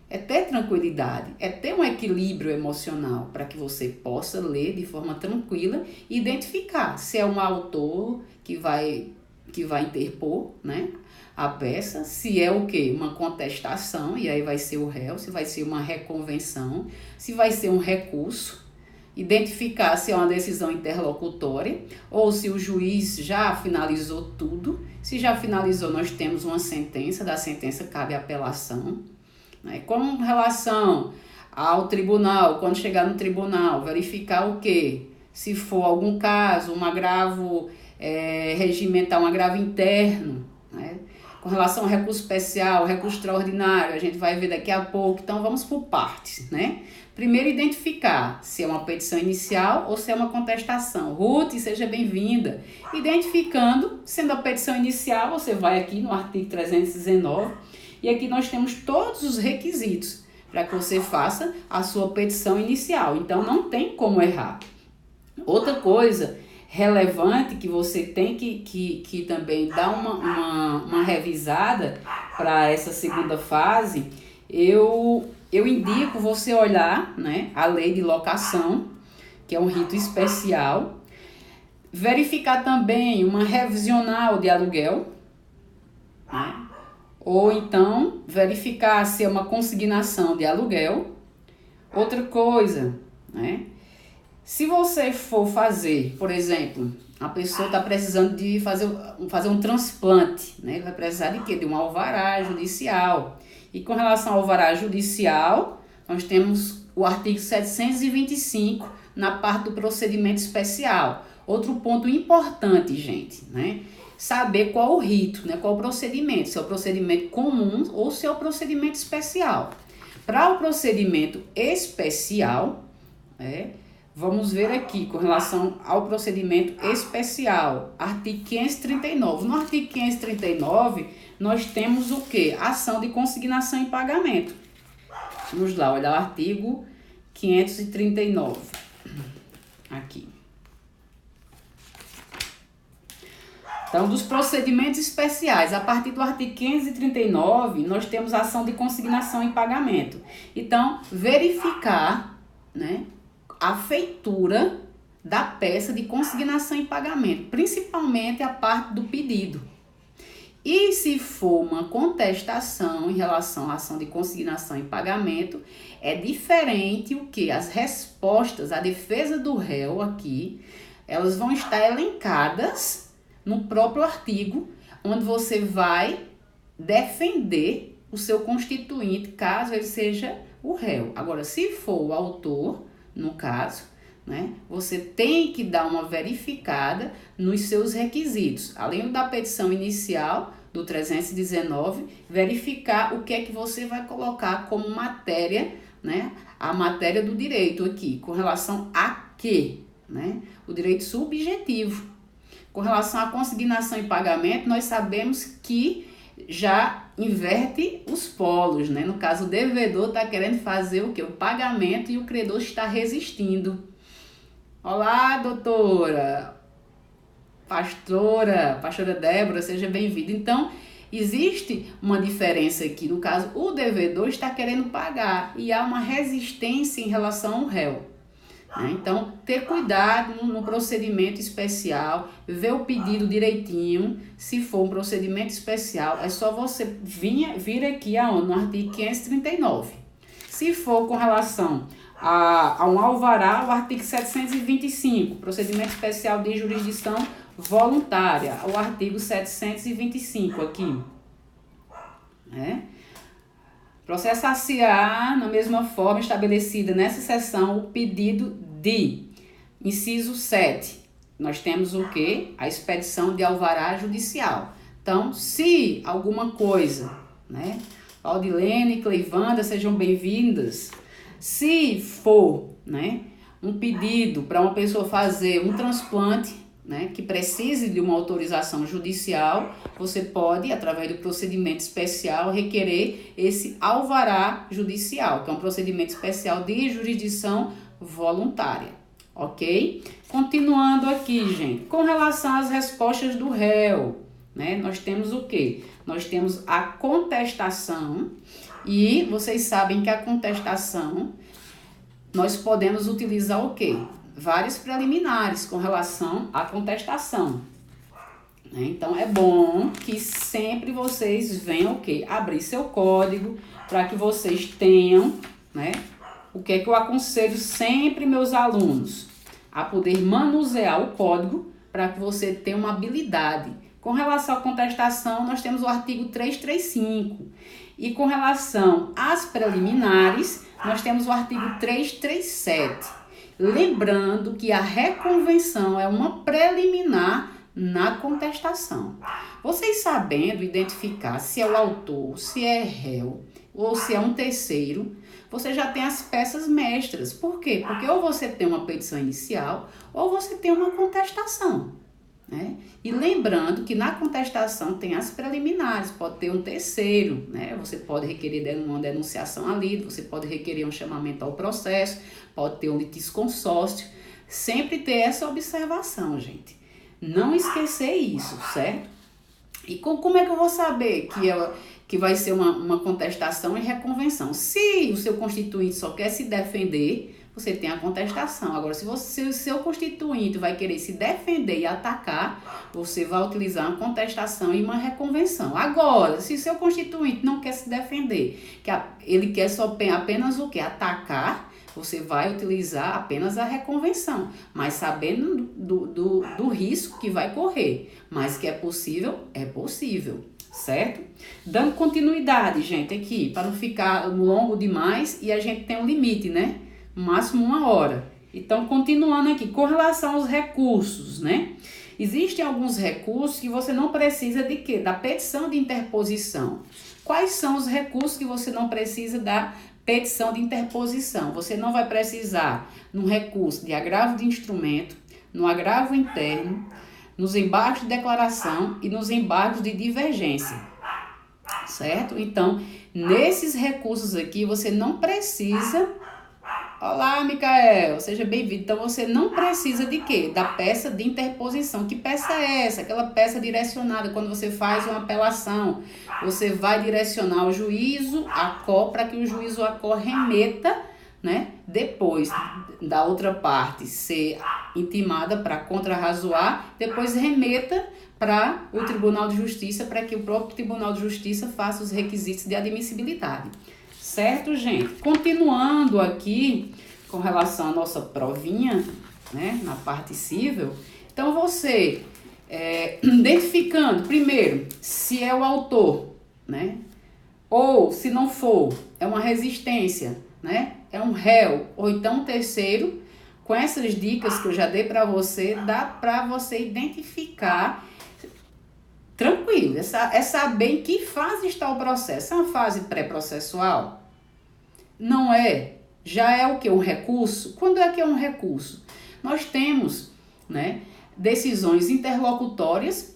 É ter tranquilidade, é ter um equilíbrio emocional para que você possa ler de forma tranquila e identificar se é um autor que vai interpor, né, a peça, se é o quê? Uma contestação, e aí vai ser o réu, se vai ser uma reconvenção, se vai ser um recurso. Identificar se é uma decisão interlocutória ou se o juiz já finalizou tudo. Se já finalizou, nós temos uma sentença, da sentença cabe apelação, né? Com relação ao tribunal, quando chegar no tribunal, verificar o quê? Se for algum caso, um agravo regimental, um agravo interno, né? Com relação ao recurso especial, recurso extraordinário, a gente vai ver daqui a pouco. Então, vamos por partes, né? Primeiro, identificar se é uma petição inicial ou se é uma contestação. Ruth, seja bem-vinda. Identificando, sendo a petição inicial, você vai aqui no artigo 319 e aqui nós temos todos os requisitos para que você faça a sua petição inicial. Então, não tem como errar. Outra coisa relevante que você tem que também dar uma revisada para essa segunda fase, eu indico você olhar, né, a lei de locação, que é um rito especial, verificar também uma revisional de aluguel, né, ou então verificar se é uma consignação de aluguel. Outra coisa, né, se você for fazer, por exemplo, a pessoa está precisando de fazer um transplante, né, vai precisar de quê? De um alvará judicial. E com relação ao alvará judicial, nós temos o artigo 725 na parte do procedimento especial. Outro ponto importante, gente, né? Saber qual o rito, né? Qual o procedimento, se é o procedimento comum ou se é o procedimento especial. Para o procedimento especial, vamos ver aqui com relação ao procedimento especial, artigo 539. No artigo 539, nós temos o quê? Ação de consignação e pagamento. Vamos lá, olha o artigo 539. Aqui. Então, dos procedimentos especiais, a partir do artigo 539, nós temos ação de consignação e pagamento. Então, verificar, né, a feitura da peça de consignação e pagamento, principalmente a parte do pedido. E se for uma contestação em relação à ação de consignação e pagamento, é diferente o que? As respostas, a defesa do réu aqui, elas vão estar elencadas no próprio artigo, onde você vai defender o seu constituinte, caso ele seja o réu. Agora, se for o autor, no caso, né, você tem que dar uma verificada nos seus requisitos. Além da petição inicial, do 319, verificar o que é que você vai colocar como matéria, né, a matéria do direito aqui, com relação a quê? Né? O direito subjetivo. Com relação à consignação e pagamento, nós sabemos que já inverte os polos, né? No caso, o devedor está querendo fazer o quê? O pagamento, e o credor está resistindo. Olá, doutora, pastora Débora, seja bem-vinda. Então, existe uma diferença aqui. No caso, o devedor está querendo pagar e há uma resistência em relação ao réu. Então, ter cuidado no procedimento especial, ver o pedido direitinho. Se for um procedimento especial, é só você vir aqui no artigo 539. Se for com relação a um alvará, o artigo 725, procedimento especial de jurisdição voluntária, o artigo 725 aqui. Processar-se-á na mesma forma estabelecida nessa seção o pedido de inciso 7. Nós temos o quê? A expedição de alvará judicial. Então, se alguma coisa, né? Valdilene, Cleivanda, sejam bem-vindas. Se for, né, um pedido para uma pessoa fazer um transplante, né, que precise de uma autorização judicial, você pode, através do procedimento especial, requerer esse alvará judicial, que é um procedimento especial de jurisdição voluntária, ok? Continuando aqui, gente, com relação às respostas do réu, né, nós temos o quê? Nós temos a contestação, e vocês sabem que a contestação, nós podemos utilizar o quê? Vários preliminares com relação à contestação. Então, é bom que sempre vocês venham o quê? Abrir seu código para que vocês tenham, né? O que é que eu aconselho sempre meus alunos? A poder manusear o código para que você tenha uma habilidade. Com relação à contestação, nós temos o artigo 335. E com relação às preliminares, nós temos o artigo 337. Lembrando que a reconvenção é uma preliminar na contestação. Vocês sabendo identificar se é o autor, se é réu ou se é um terceiro, você já tem as peças mestras. Por quê? Porque ou você tem uma petição inicial ou você tem uma contestação. Né? E lembrando que na contestação tem as preliminares, pode ter um terceiro, né? Você pode requerer uma denunciação ali, você pode requerer um chamamento ao processo, pode ter um litisconsórcio. Sempre ter essa observação, gente. Não esquecer isso, certo? E como é que eu vou saber que vai ser uma contestação e reconvenção? Se o seu constituinte só quer se defender, você tem a contestação. Agora, se o seu constituinte vai querer se defender e atacar, você vai utilizar uma contestação e uma reconvenção. Agora, se o seu constituinte não quer se defender, ele quer apenas o quê? Atacar, você vai utilizar apenas a reconvenção, mas sabendo do risco que vai correr. Mas que é possível, certo? Dando continuidade, gente, aqui, para não ficar longo demais, e a gente tem um limite, né? Máximo 1 hora. Então, continuando aqui, com relação aos recursos, né? Existem alguns recursos que você não precisa de quê? Da petição de interposição. Quais são os recursos que você não precisa da petição de interposição? Você não vai precisar no recurso de agravo de instrumento, no agravo interno, nos embargos de declaração e nos embargos de divergência, certo? Então, nesses recursos aqui, você não precisa... Olá, Micael, seja bem-vindo. Então, você não precisa de quê? Da peça de interposição. Que peça é essa? Aquela peça direcionada, quando você faz uma apelação, você vai direcionar o juízo ACO para que o juízo ACO remeta, né? Depois da outra parte ser intimada para contrarrazoar, depois remeta para o Tribunal de Justiça para que o próprio Tribunal de Justiça faça os requisitos de admissibilidade. Certo, gente? Continuando aqui com relação à nossa provinha, né, na parte civil. Então, você identificando, primeiro, se é o autor, né? Ou, se não for, é uma resistência, né? É um réu, ou então um terceiro. Com essas dicas que eu já dei para você, dá para você identificar tranquilo, é saber em que fase está o processo. É uma fase pré-processual? Não é? Já é o que? Um recurso? Quando é que é um recurso? Nós temos, né, decisões interlocutórias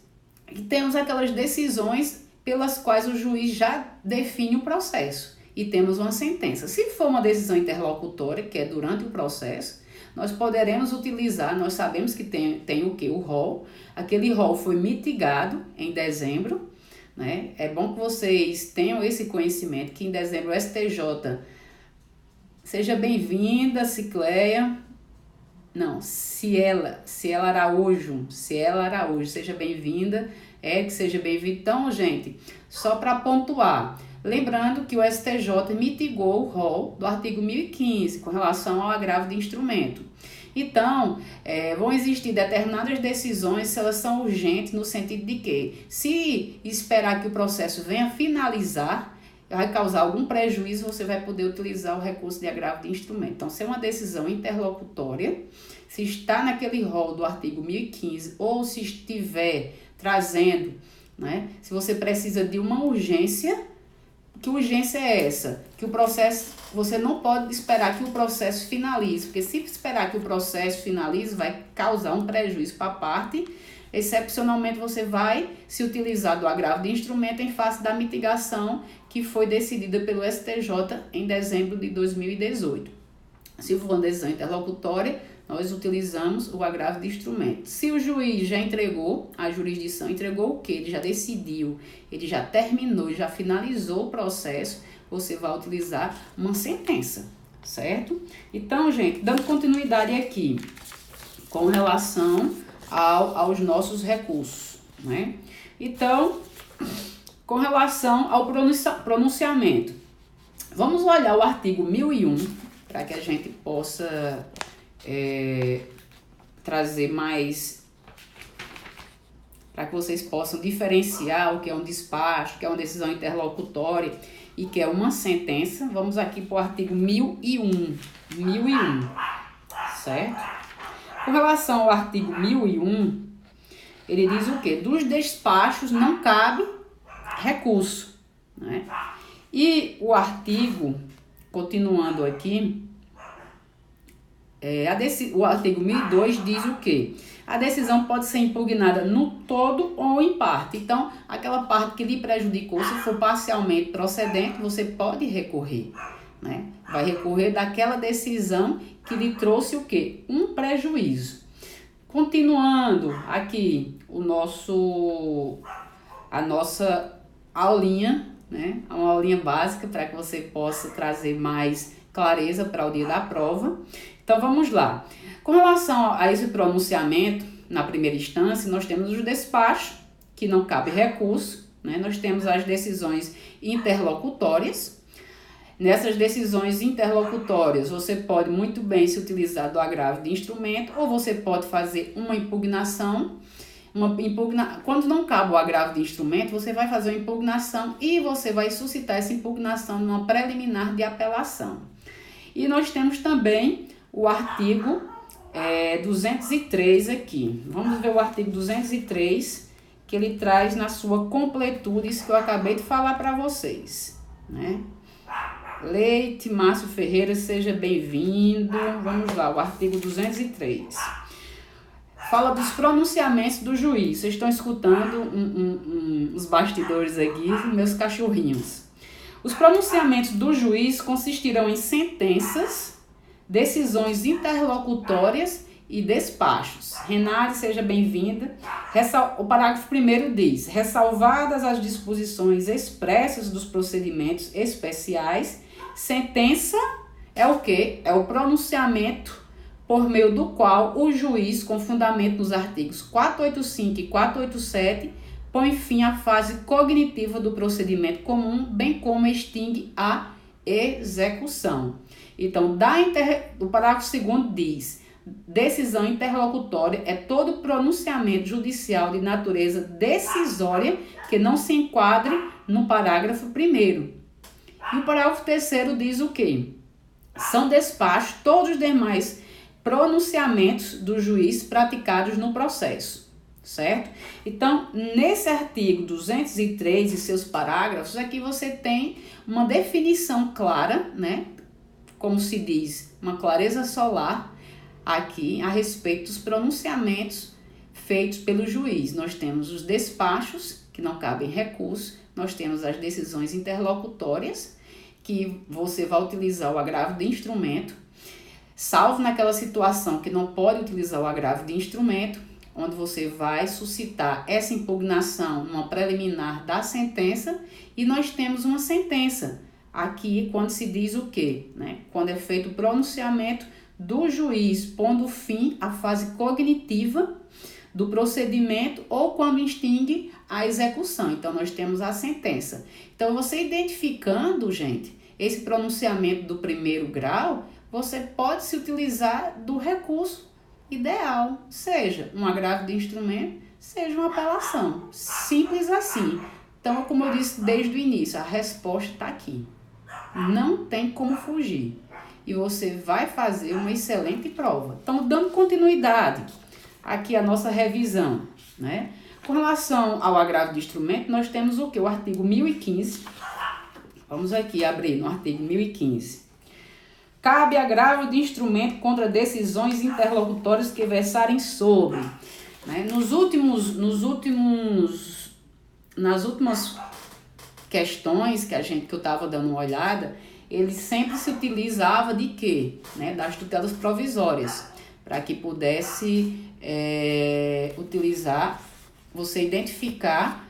e temos aquelas decisões pelas quais o juiz já define o processo e temos uma sentença. Se for uma decisão interlocutória, que é durante o processo, nós poderemos utilizar, nós sabemos que tem o que? O rol. Aquele rol foi mitigado em dezembro, né? É bom que vocês tenham esse conhecimento, que em dezembro o STJ, seja bem-vinda, Cicleia, não, Ciela Araújo, seja bem-vinda, que seja bem-vindo. Então, gente, só para pontuar, lembrando que o STJ mitigou o rol do artigo 1015 com relação ao agravo de instrumento. Então, vão existir determinadas decisões se elas são urgentes no sentido de que, se esperar que o processo venha finalizar, vai causar algum prejuízo, você vai poder utilizar o recurso de agravo de instrumento. Então, se é uma decisão interlocutória, se está naquele rol do artigo 1015 ou se estiver trazendo, né, se você precisa de uma urgência, que urgência é essa? Que o processo, você não pode esperar que o processo finalize, porque se esperar que o processo finalize, vai causar um prejuízo para a parte. Excepcionalmente, você vai se utilizar do agravo de instrumento em face da mitigação que foi decidida pelo STJ em dezembro de 2018. Se for uma decisão interlocutória, nós utilizamos o agravo de instrumento. Se o juiz já entregou, a jurisdição entregou o quê? Ele já decidiu, ele já terminou, já finalizou o processo, você vai utilizar uma sentença, certo? Então, gente, dando continuidade aqui com relação aos nossos recursos, né? Então, com relação ao pronunciamento, vamos olhar o artigo 1001 para que a gente possa trazer mais, para que vocês possam diferenciar o que é um despacho, o que é uma decisão interlocutória e que é uma sentença. Vamos aqui para o artigo 1001, certo? Com relação ao artigo 1001, ele diz o quê? Dos despachos não cabe recurso, né? E o artigo, continuando aqui, o artigo 1002 diz o quê? A decisão pode ser impugnada no todo ou em parte. Então, aquela parte que lhe prejudicou, se for parcialmente procedente, você pode recorrer, né? Vai recorrer daquela decisão que lhe trouxe o quê? Um prejuízo. Continuando aqui a nossa aulinha, né? Uma aulinha básica para que você possa trazer mais clareza para o dia da prova. Então, vamos lá. Com relação a esse pronunciamento, na primeira instância, nós temos os despachos, que não cabe recurso, né? Nós temos as decisões interlocutórias. Nessas decisões interlocutórias, você pode muito bem se utilizar do agravo de instrumento, ou você pode fazer uma impugnação. Quando não cabe o agravo de instrumento, você vai fazer uma impugnação e você vai suscitar essa impugnação numa preliminar de apelação. E nós temos também o artigo 203 aqui. Vamos ver o artigo 203, que ele traz na sua completude isso que eu acabei de falar para vocês, né? Leite, Márcio Ferreira, seja bem-vindo. Vamos lá, o artigo 203. Fala dos pronunciamentos do juiz. Vocês estão escutando os bastidores aqui, meus cachorrinhos. Os pronunciamentos do juiz consistirão em sentenças, decisões interlocutórias e despachos. Renate, seja bem-vinda. O parágrafo 1º diz: ressalvadas as disposições expressas dos procedimentos especiais, sentença é o quê? É o pronunciamento por meio do qual o juiz, com fundamento nos artigos 485 e 487, põe fim à fase cognitiva do procedimento comum, bem como extingue a execução. Então, o parágrafo 2º diz: decisão interlocutória é todo pronunciamento judicial de natureza decisória que não se enquadre no parágrafo 1º. E o parágrafo 3º diz o quê? São despachos todos os demais pronunciamentos do juiz praticados no processo, certo? Então, nesse artigo 203 e seus parágrafos, aqui você tem uma definição clara, né? Como se diz, uma clareza solar aqui a respeito dos pronunciamentos feitos pelo juiz. Nós temos os despachos, que não cabem recurso, nós temos as decisões interlocutórias, que você vai utilizar o agravo de instrumento, salvo naquela situação que não pode utilizar o agravo de instrumento, onde você vai suscitar essa impugnação numa preliminar da sentença, e nós temos uma sentença aqui quando se diz o quê? Né? Quando é feito o pronunciamento do juiz pondo fim à fase cognitiva do procedimento ou quando extingue a execução. Então, nós temos a sentença. Então, você identificando, gente, esse pronunciamento do 1º grau, você pode se utilizar do recurso ideal, seja um agravo de instrumento, seja uma apelação. Simples assim. Então, como eu disse desde o início, a resposta está aqui. Não tem como fugir. E você vai fazer uma excelente prova. Então, dando continuidade aqui a nossa revisão, né? Com relação ao agravo de instrumento, nós temos o quê? O artigo 1015. Vamos aqui abrir no artigo 1015. Cabe agravo de instrumento contra decisões interlocutórias que versarem sobre. Né? Nas últimas questões que eu estava dando uma olhada, ele sempre se utilizava de quê? Né? Das tutelas provisórias, para que pudesse utilizar, você identificar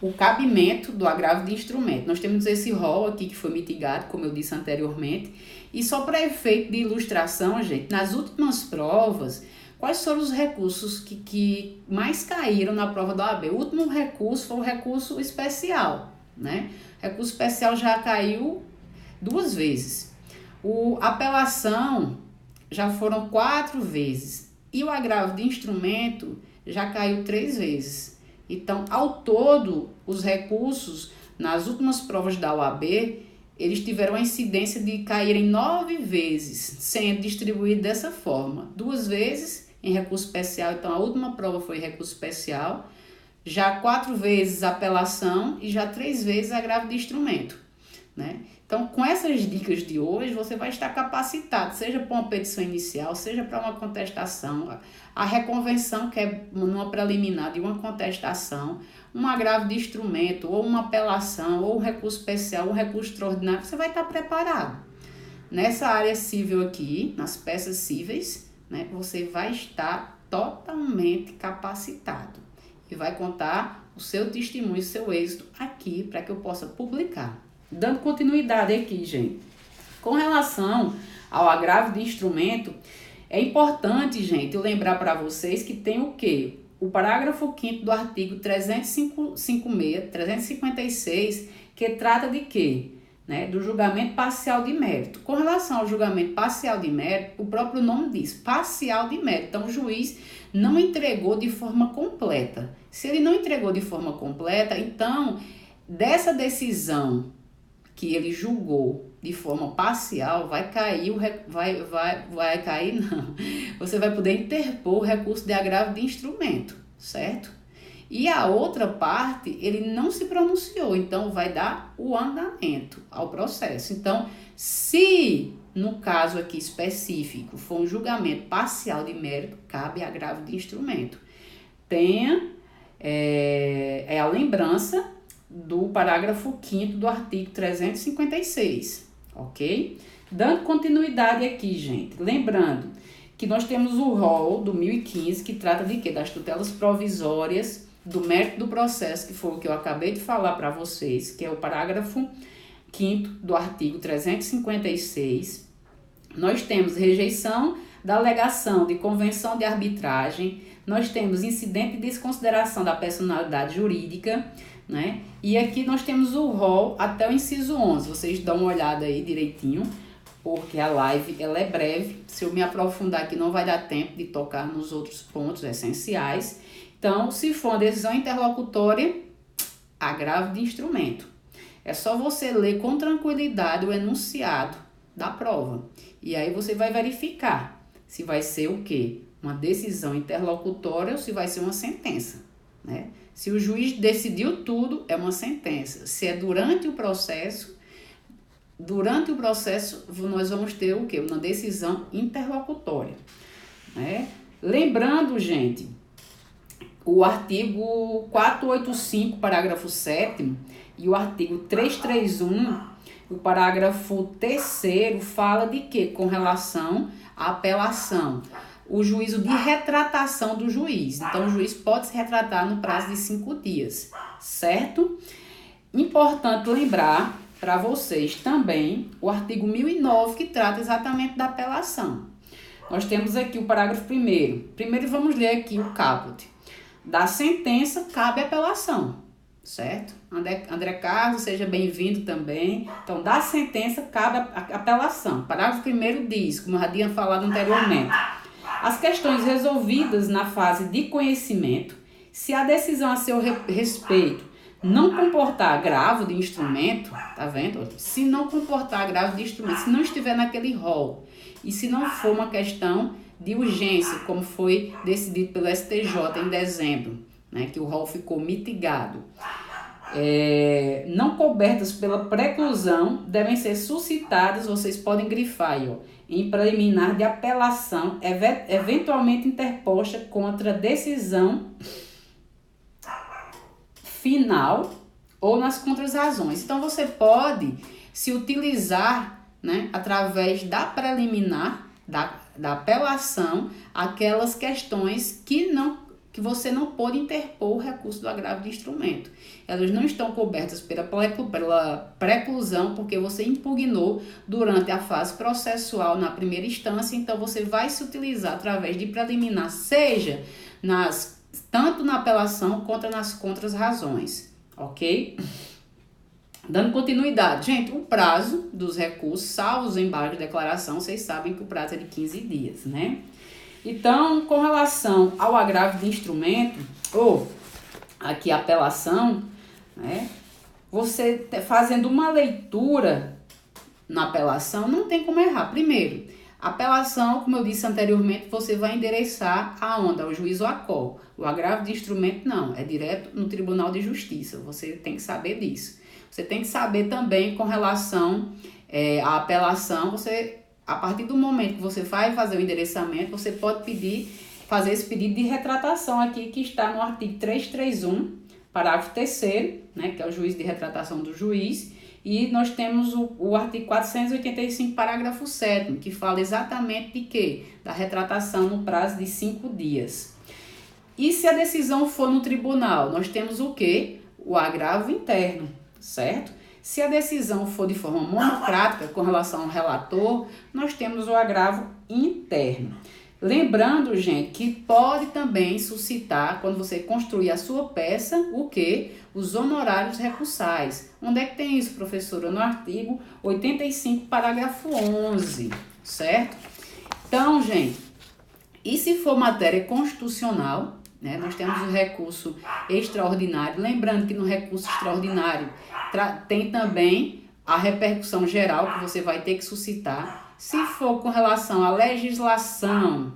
o cabimento do agravo de instrumento. Nós temos esse rol aqui que foi mitigado, como eu disse anteriormente, e só para efeito de ilustração, gente, nas últimas provas, quais foram os recursos que mais caíram na prova da OAB? O último recurso foi o recurso especial, né? O recurso especial já caiu 2 vezes. A apelação já foram 4 vezes. E o agravo de instrumento já caiu 3 vezes. Então, ao todo, os recursos nas últimas provas da OAB, eles tiveram a incidência de caírem 9 vezes, sendo distribuído dessa forma. 2 vezes em recurso especial, então a última prova foi recurso especial, já 4 vezes apelação e já 3 vezes agravo de instrumento, né? Então, com essas dicas de hoje, você vai estar capacitado, seja para uma petição inicial, seja para uma contestação, a reconvenção, que é numa preliminar de uma contestação, um agravo de instrumento, ou uma apelação, ou um recurso especial, um recurso extraordinário, você vai estar preparado. Nessa área civil aqui, nas peças cíveis, né, você vai estar totalmente capacitado e vai contar o seu testemunho, o seu êxito aqui, para que eu possa publicar. Dando continuidade aqui, gente. Com relação ao agravo de instrumento, é importante, gente, eu lembrar para vocês que tem o quê? O parágrafo 5º do artigo 356, que trata de quê? Né? Do julgamento parcial de mérito. Com relação ao julgamento parcial de mérito, o próprio nome diz, parcial de mérito. Então, o juiz não entregou de forma completa. Se ele não entregou de forma completa, então, dessa decisão que ele julgou de forma parcial, vai cair, não. Você vai poder interpor o recurso de agravo de instrumento, certo? E a outra parte, ele não se pronunciou, então vai dar o andamento ao processo. Então, se no caso aqui específico for um julgamento parcial de mérito, cabe agravo de instrumento. Tenha a lembrança do parágrafo 5º do artigo 356, ok? Dando continuidade aqui, gente, lembrando que nós temos o rol do 1015, que trata de quê? Das tutelas provisórias, do mérito do processo, que foi o que eu acabei de falar para vocês, que é o parágrafo 5º do artigo 356. Nós temos rejeição da alegação de convenção de arbitragem, nós temos incidente de desconsideração da personalidade jurídica, né? E aqui nós temos o rol até o inciso 11, vocês dão uma olhada aí direitinho. porque a live ela é breve. Se eu me aprofundar aqui, não vai dar tempo de tocar nos outros pontos essenciais. Então, se for uma decisão interlocutória, agravo de instrumento. É só você ler com tranquilidade o enunciado da prova. E aí você vai verificar se vai ser o quê? Uma decisão interlocutória ou se vai ser uma sentença, né? Se o juiz decidiu tudo, é uma sentença. Se é durante o processo nós vamos ter o quê? Uma decisão interlocutória, né? Lembrando, gente, o artigo 485, parágrafo 7º, e o artigo 331, o parágrafo 3º, fala de quê? Com relação à apelação. O juízo de retratação do juiz. Então, o juiz pode se retratar no prazo de 5 dias, certo? Importante lembrar para vocês também o artigo 1009, que trata exatamente da apelação. Nós temos aqui o parágrafo 1º. Primeiro vamos ler aqui o caput. Da sentença cabe apelação, certo? André Carlos, seja bem-vindo também. Então, da sentença cabe a apelação. Parágrafo 1º diz, como eu já tinha falado anteriormente, as questões resolvidas na fase de conhecimento, se a decisão a seu respeito não comportar agravo de instrumento, tá vendo? Se não comportar agravo de instrumento, se não estiver naquele rol, e se não for uma questão de urgência, como foi decidido pelo STJ em dezembro, né, que o rol ficou mitigado, não cobertas pela preclusão, devem ser suscitadas, vocês podem grifar aí, ó, em preliminar de apelação, eventualmente interposta contra decisão final ou nas contrarrazões. Então, você pode se utilizar, né, através da preliminar, da apelação, aquelas questões que você não pode interpor o recurso do agravo de instrumento. Elas não estão cobertas pela preclusão, porque você impugnou durante a fase processual na primeira instância, então você vai se utilizar através de preliminar, seja tanto na apelação quanto nas contrarrazões, ok? Dando continuidade, gente, o prazo dos recursos, salvo os embargos de declaração, vocês sabem que o prazo é de 15 dias, né? Então, com relação ao agravo de instrumento, ou aqui a apelação, né? Você fazendo uma leitura na apelação, não tem como errar. Primeiro, a apelação, como eu disse anteriormente, você vai endereçar aonde? Ao juiz ou à COL. O agravo de instrumento não, é direto no Tribunal de Justiça, você tem que saber disso. Você tem que saber também com relação à apelação, a partir do momento que você vai fazer o endereçamento, você pode fazer esse pedido de retratação aqui, que está no artigo 331, parágrafo 3º, né, que é o juízo de retratação do juiz, e nós temos o artigo 485, parágrafo 7º, que fala exatamente de quê? Da retratação no prazo de 5 dias. E se a decisão for no tribunal, nós temos o quê? O agravo interno, certo? Se a decisão for de forma monocrática com relação ao relator, nós temos o agravo interno. Lembrando, gente, que pode também suscitar, quando você construir a sua peça, o quê? Os honorários recursais. Onde é que tem isso, professora? No artigo 85, parágrafo 11, certo? Então, gente, e se for matéria constitucional, né, nós temos o recurso extraordinário. Lembrando que no recurso extraordinário tem também a repercussão geral que você vai ter que suscitar. Se for com relação à legislação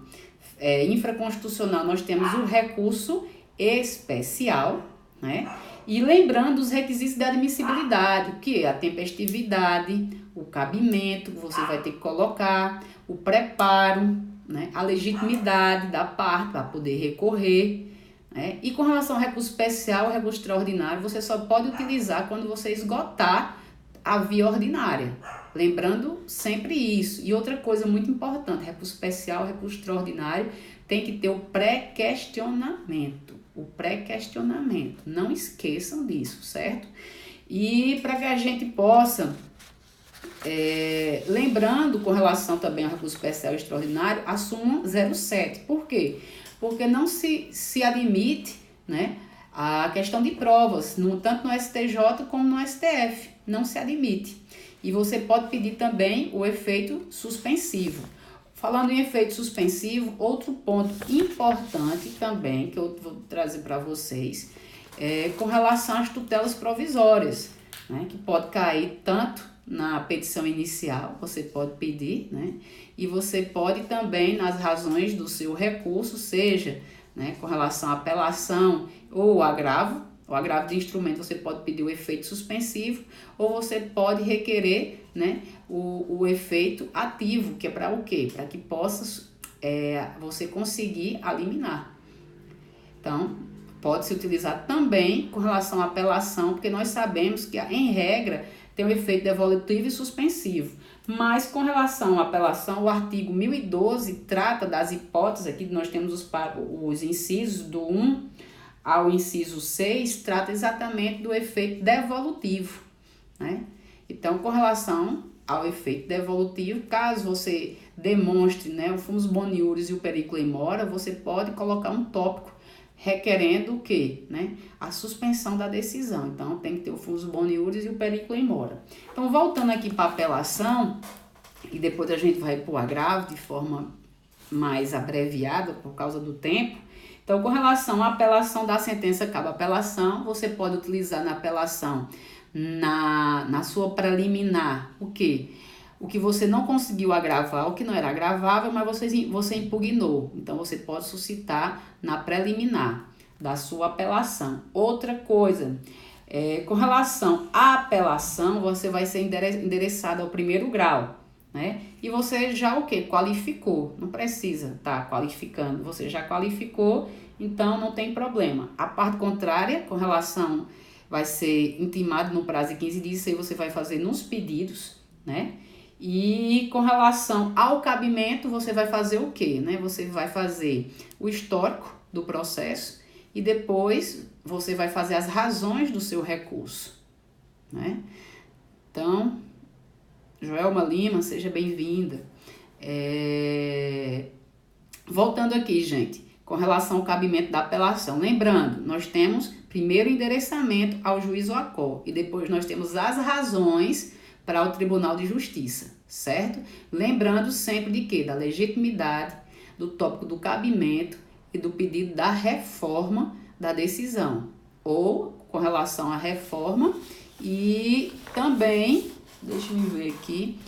infraconstitucional, nós temos o recurso especial, né? E lembrando os requisitos da admissibilidade, que é a tempestividade, o cabimento que você vai ter que colocar, o preparo, né? A legitimidade da parte para poder recorrer, né? E com relação ao recurso especial, o recurso extraordinário, você só pode utilizar quando você esgotar a via ordinária. Lembrando sempre isso. E outra coisa muito importante, recurso especial, recurso extraordinário, tem que ter o pré-questionamento. O pré-questionamento. Não esqueçam disso, certo? E para que a gente possa, lembrando com relação também ao recurso especial e extraordinário, a súmula 07. Por quê? Porque não se admite, né, a questão de provas, tanto no STJ como no STF. Não se admite. E você pode pedir também o efeito suspensivo. Falando em efeito suspensivo, outro ponto importante também que eu vou trazer para vocês é com relação às tutelas provisórias, né, que pode cair tanto na petição inicial, você pode pedir, né, e você pode também nas razões do seu recurso, seja, né, com relação à apelação ou agravo. O agravo de instrumento você pode pedir o efeito suspensivo ou você pode requerer, né, o efeito ativo, que é para o quê? Para que possa você conseguir eliminar. Então, pode-se utilizar também com relação à apelação, porque nós sabemos que, em regra, tem o efeito devolutivo e suspensivo. Mas, com relação à apelação, o artigo 1012 trata das hipóteses, aqui nós temos os incisos do 1 ao inciso 6, trata exatamente do efeito devolutivo, né? Então, com relação ao efeito devolutivo, caso você demonstre, né, o fumus boniuris e o periculum in mora, você pode colocar um tópico requerendo o quê? Né? A suspensão da decisão. Então, tem que ter o fumus boniuris e o periculum in mora. Então, voltando aqui para a apelação, e depois a gente vai para o agravo de forma mais abreviada por causa do tempo. Então, com relação à apelação da sentença cabo apelação, você pode utilizar na apelação, na sua preliminar, o quê? O que você não conseguiu agravar, o que não era agravável, mas você impugnou. Então, você pode suscitar na preliminar da sua apelação. Outra coisa, com relação à apelação, você vai ser endereçado ao primeiro grau, né? E você já o quê? Qualificou. Não precisa estar qualificando. Você já qualificou, então não tem problema. A parte contrária, com relação, vai ser intimado no prazo de 15 dias, isso aí você vai fazer nos pedidos, né? E com relação ao cabimento, você vai fazer o quê? Né? Você vai fazer o histórico do processo e depois você vai fazer as razões do seu recurso, né? Então, Joelma Lima, seja bem-vinda. Voltando aqui, gente, com relação ao cabimento da apelação. Lembrando, nós temos primeiro o endereçamento ao juiz ou à COR e depois nós temos as razões para o Tribunal de Justiça, certo? Lembrando sempre de quê? Da legitimidade, do tópico do cabimento e do pedido da reforma da decisão, ou com relação à reforma e também, deixa eu ver aqui,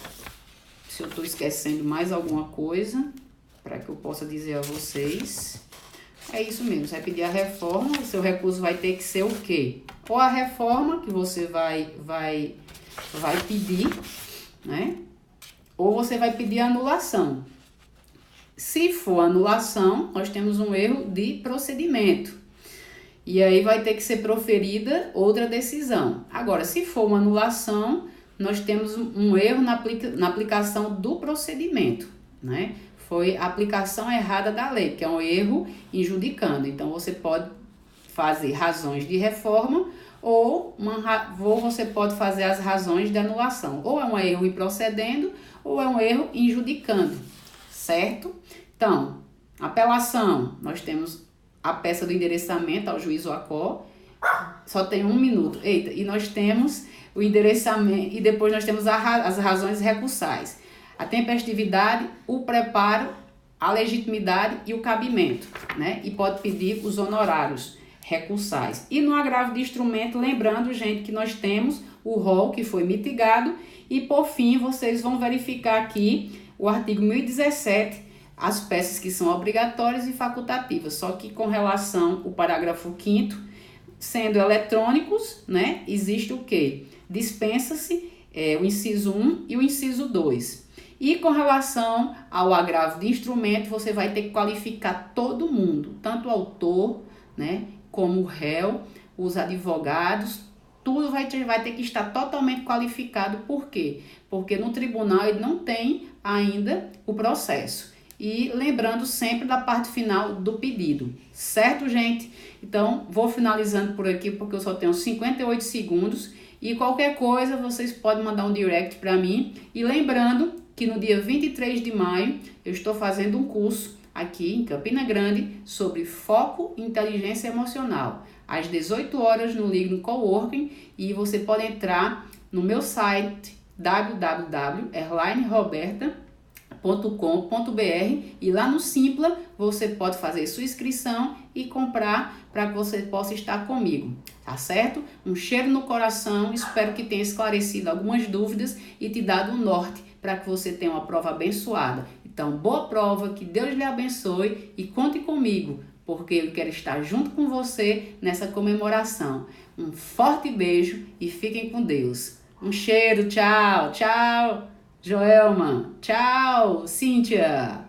se eu estou esquecendo mais alguma coisa, para que eu possa dizer a vocês. É isso mesmo, você vai pedir a reforma, o seu recurso vai ter que ser o quê? Ou a reforma que você vai pedir, né? Ou você vai pedir a anulação. Se for anulação, nós temos um erro de procedimento. E aí vai ter que ser proferida outra decisão. Agora, se for uma anulação, nós temos um erro na aplicação do procedimento, né? Foi a aplicação errada da lei, que é um erro injudicando. Então, você pode fazer razões de reforma ou você pode fazer as razões de anulação. Ou é um erro improcedendo ou é um erro injudicando, certo? Então, apelação, nós temos a peça do endereçamento ao juiz ou à COR, só tem 1 minuto. Eita, e nós temos o endereçamento e depois nós temos as razões recursais. A tempestividade, o preparo, a legitimidade e o cabimento, né? E pode pedir os honorários recursais. E no agravo de instrumento, lembrando, gente, que nós temos o rol que foi mitigado e, por fim, vocês vão verificar aqui o artigo 1017, as peças que são obrigatórias e facultativas, só que com relação ao parágrafo 5º, sendo eletrônicos, né, existe o quê? Dispensa-se o inciso 1 e o inciso 2. E com relação ao agravo de instrumento, você vai ter que qualificar todo mundo, tanto o autor, né, como o réu, os advogados, tudo vai ter que estar totalmente qualificado. Por quê? Porque no tribunal ele não tem ainda o processo. E lembrando sempre da parte final do pedido, certo, gente? Então, vou finalizando por aqui porque eu só tenho 58 segundos e qualquer coisa vocês podem mandar um direct para mim. E lembrando que no dia 23 de maio eu estou fazendo um curso aqui em Campina Grande sobre foco e inteligência emocional, às 18 horas no Ligno Coworking, e você pode entrar no meu site www.erlineroberta.com.br e lá no Simpla você pode fazer sua inscrição e comprar para que você possa estar comigo, tá certo? Um cheiro no coração, espero que tenha esclarecido algumas dúvidas e te dado um norte para que você tenha uma prova abençoada. Então, boa prova, que Deus lhe abençoe e conte comigo, porque eu quero estar junto com você nessa comemoração. Um forte beijo e fiquem com Deus. Um cheiro, tchau, tchau, Joelma, tchau, Cíntia.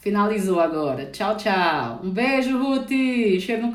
Finalizou agora, tchau, tchau. Um beijo, Ruth, cheiro no